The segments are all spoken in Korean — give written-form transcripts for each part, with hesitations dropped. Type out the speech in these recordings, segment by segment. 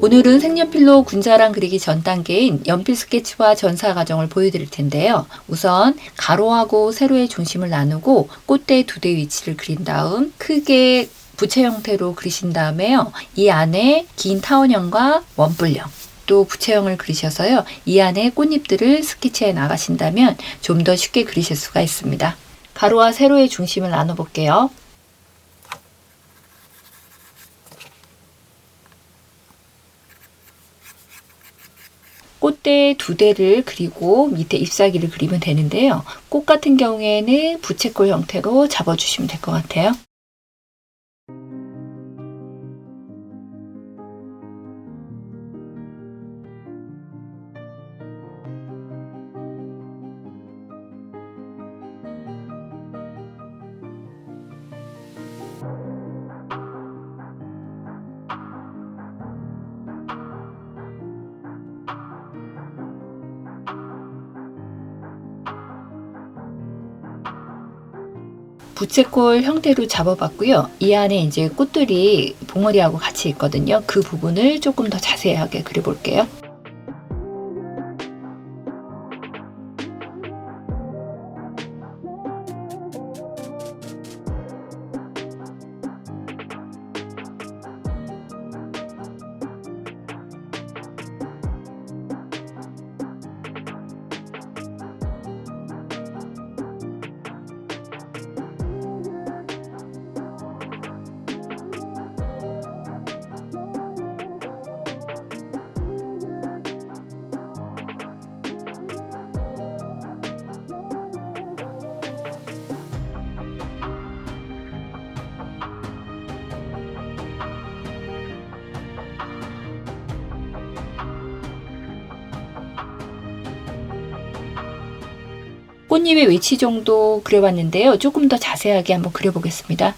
오늘은 색연필로 군자랑 그리기 전 단계인 연필 스케치와 전사 과정을 보여드릴 텐데요. 우선 가로하고 세로의 중심을 나누고 꽃대 2대 위치를 그린 다음 크게 부채 형태로 그리신 다음에요. 이 안에 긴 타원형과 원뿔형 또 부채형을 그리셔서요. 이 안에 꽃잎들을 스케치해 나가신다면 좀 더 쉽게 그리실 수가 있습니다. 가로와 세로의 중심을 나눠 볼게요. 꽃대 2대를 그리고 밑에 잎사귀를 그리면 되는데요. 꽃 같은 경우에는 부채꼴 형태로 잡아주시면 될 것 같아요. 부채꼴 형태로 잡아봤고요. 이 안에 이제 꽃들이 봉오리하고 같이 있거든요. 그 부분을 조금 더 자세하게 그려볼게요. 꽃잎의 위치 정도 그려봤는데요. 조금 더 자세하게 한번 그려보겠습니다.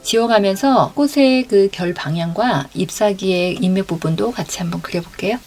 지워가면서 꽃의 그 결 방향과 잎사귀의 인맥 부분도 같이 한번 그려볼게요.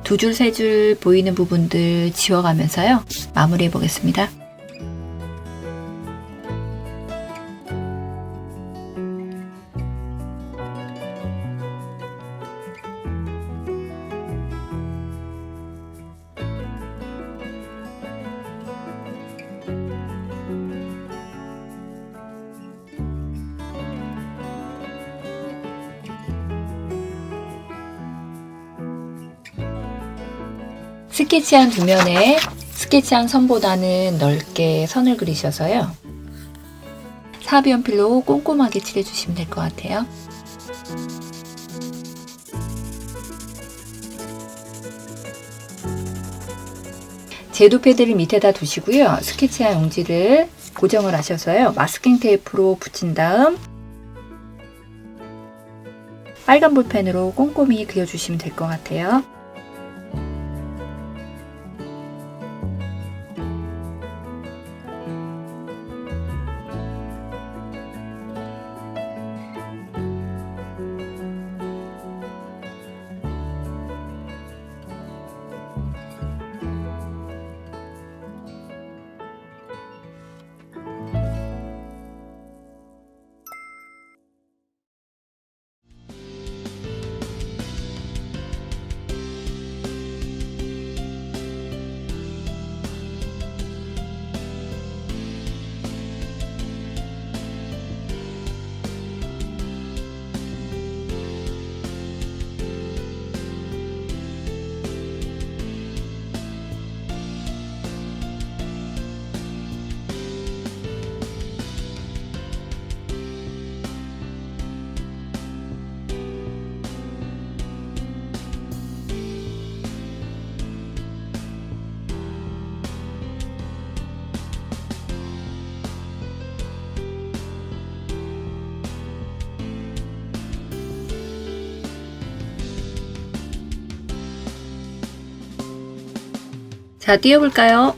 두 줄, 세 줄 보이는 부분들 지워가면서요. 마무리해 보겠습니다. 스케치한 두 면에 스케치한 선보다는 넓게 선을 그리셔서요. 사비 연필로 꼼꼼하게 칠해주시면 될 것 같아요. 제도 패드를 밑에다 두시고요. 스케치한 용지를 고정을 하셔서요. 마스킹 테이프로 붙인 다음 빨간 볼펜으로 꼼꼼히 그려주시면 될 것 같아요. 자, 띄워볼까요?